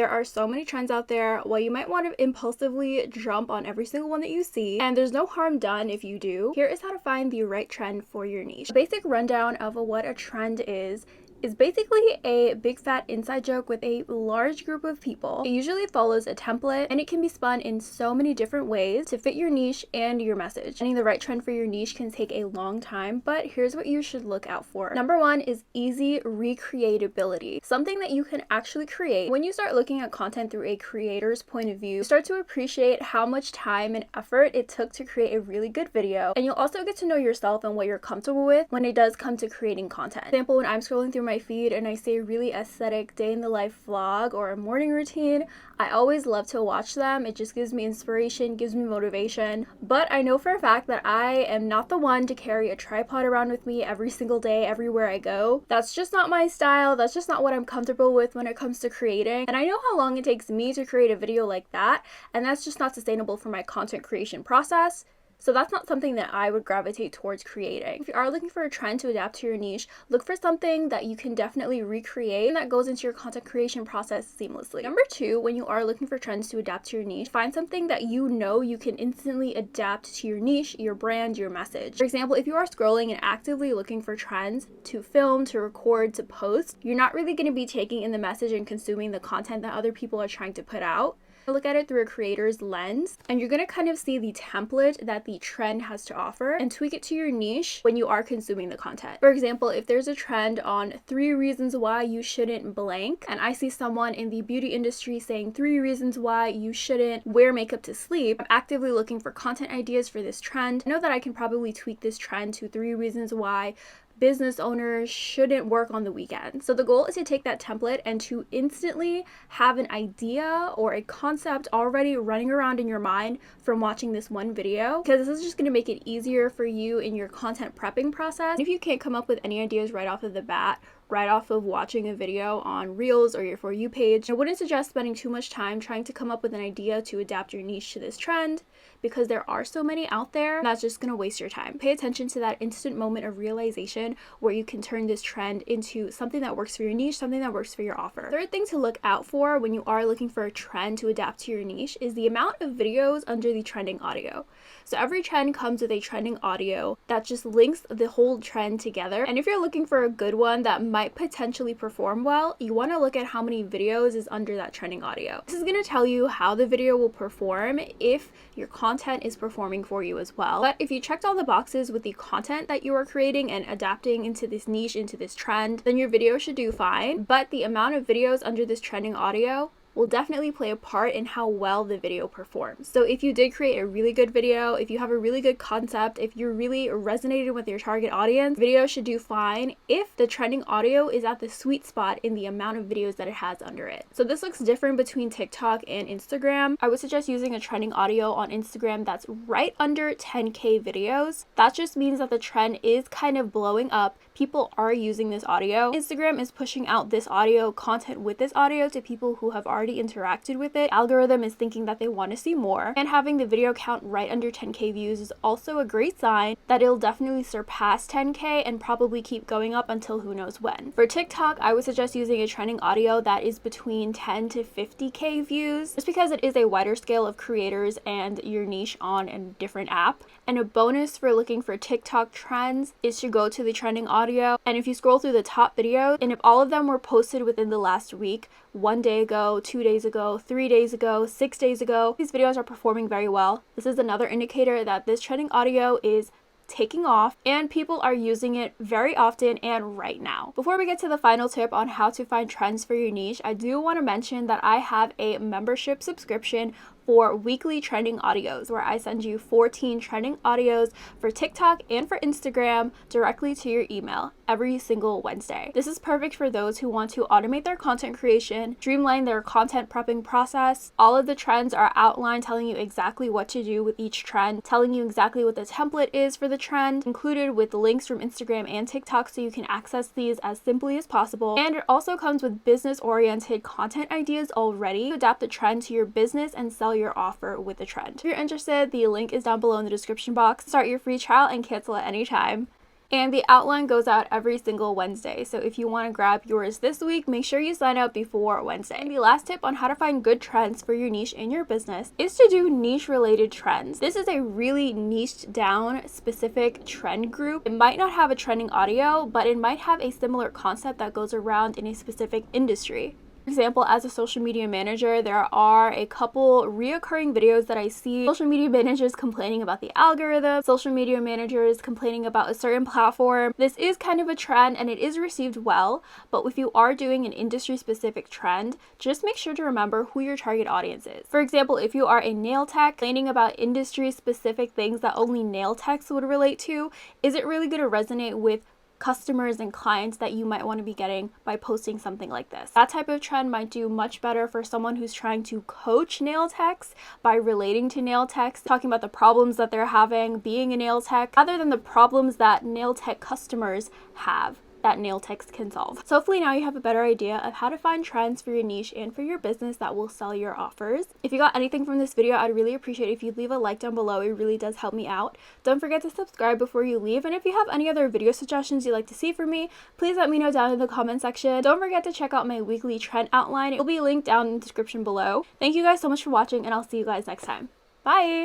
There are so many trends out there. While you might want to impulsively jump on every single one that you see, and there's no harm done if you do, here is how to find the right trend for your niche. A basic rundown of what a trend is basically a big fat inside joke with a large group of people. It usually follows a template and it can be spun in so many different ways to fit your niche and your message. Finding the right trend for your niche can take a long time, but here's what you should look out for. Number one is easy recreatability. Something that you can actually create. When you start looking at content through a creator's point of view, you start to appreciate how much time and effort it took to create a really good video, and you'll also get to know yourself and what you're comfortable with when it does come to creating content. For example, when I'm scrolling through my feed and I see a really aesthetic day in the life vlog or a morning routine, I always love to watch them. It just gives me inspiration, gives me motivation. But I know for a fact that I am not the one to carry a tripod around with me every single day, everywhere I go. That's just not my style. That's just not what I'm comfortable with when it comes to creating. And I know how long it takes me to create a video like that, and that's just not sustainable for my content creation process. So that's not something that I would gravitate towards creating. If you are looking for a trend to adapt to your niche, look for something that you can definitely recreate and that goes into your content creation process seamlessly. Number two, when you are looking for trends to adapt to your niche, find something that you know you can instantly adapt to your niche, your brand, your message. For example, if you are scrolling and actively looking for trends to film, to record, to post, you're not really going to be taking in the message and consuming the content that other people are trying to put out. Look at it through a creator's lens, and you're going to kind of see the template that the trend has to offer and tweak it to your niche when you are consuming the content. For example, if there's a trend on 3 reasons why you shouldn't blank, and I see someone in the beauty industry saying 3 reasons why you shouldn't wear makeup to sleep, I'm actively looking for content ideas for this trend. I know that I can probably tweak this trend to 3 reasons why business owners shouldn't work on the weekend. So the goal is to take that template and to instantly have an idea or a concept already running around in your mind from watching this one video, because this is just going to make it easier for you in your content prepping process. If you can't come up with any ideas right off of the bat, right off of watching a video on Reels or your For You page, I wouldn't suggest spending too much time trying to come up with an idea to adapt your niche to this trend, because there are so many out there. That's just gonna waste your time. Pay attention to that instant moment of realization where you can turn this trend into something that works for your niche, something that works for your offer. Third thing to look out for when you are looking for a trend to adapt to your niche is the amount of videos under the trending audio. So every trend comes with a trending audio that just links the whole trend together. And if you're looking for a good one that might potentially perform well, you want to look at how many videos is under that trending audio. This is going to tell you how the video will perform if your content is performing for you as well. But if you checked all the boxes with the content that you are creating and adapting into this niche, into this trend, then your video should do fine. But the amount of videos under this trending audio will definitely play a part in how well the video performs. So if you did create a really good video, if you have a really good concept, if you're really resonated with your target audience, video should do fine if the trending audio is at the sweet spot in the amount of videos that it has under it. So this looks different between TikTok and Instagram. I would suggest using a trending audio on Instagram that's right under 10K videos. That just means that the trend is kind of blowing up. People are using this audio. Instagram is pushing out this audio content with this audio to people who have already interacted with it. Algorithm is thinking that they want to see more, and having the video count right under 10K views is also a great sign that it'll definitely surpass 10K and probably keep going up until who knows when. For TikTok, I would suggest using a trending audio that is between 10 to 50K views, just because it is a wider scale of creators and your niche on a different app. And a bonus for looking for TikTok trends is to go to the trending audio, and if you scroll through the top videos, and if all of them were posted within the last week, 1 day ago, 2 days ago, 3 days ago, 6 days ago, these videos are performing very well. This is another indicator that this trending audio is taking off and people are using it very often and right now. Before we get to the final tip on how to find trends for your niche, I do want to mention that I have a membership subscription for weekly trending audios, where I send you 14 trending audios for TikTok and for Instagram directly to your email every single Wednesday. This is perfect for those who want to automate their content creation, streamline their content prepping process. All of the trends are outlined, telling you exactly what to do with each trend, telling you exactly what the template is for the trend, included with links from Instagram and TikTok so you can access these as simply as possible. And it also comes with business-oriented content ideas already to adapt the trend to your business and sell your offer with the trend. If you're interested, the link is down below in the description box. Start your free trial and cancel at any time. And the outline goes out every single Wednesday. So if you want to grab yours this week, make sure you sign up before Wednesday. And the last tip on how to find good trends for your niche in your business is to do niche related trends. This is a really niched down specific trend group. It might not have a trending audio, but it might have a similar concept that goes around in a specific industry. For example, as a social media manager, there are a couple reoccurring videos that I see. Social media managers complaining about the algorithm, social media managers complaining about a certain platform. This is kind of a trend and it is received well, but if you are doing an industry specific trend, just make sure to remember who your target audience is. For example, if you are a nail tech complaining about industry specific things that only nail techs would relate to, is it really going to resonate with customers and clients that you might want to be getting by posting something like this? That type of trend might do much better for someone who's trying to coach nail techs by relating to nail techs, talking about the problems that they're having being a nail tech, rather than the problems that nail tech customers have that nail techs can solve. So hopefully now you have a better idea of how to find trends for your niche and for your business that will sell your offers. If you got anything from this video, I'd really appreciate it if you'd leave a like down below. It really does help me out. Don't forget to subscribe before you leave, and if you have any other video suggestions you'd like to see from me, please let me know down in the comment section. Don't forget to check out my weekly trend outline. It will be linked down in the description below. Thank you guys so much for watching, and I'll see you guys next time. Bye!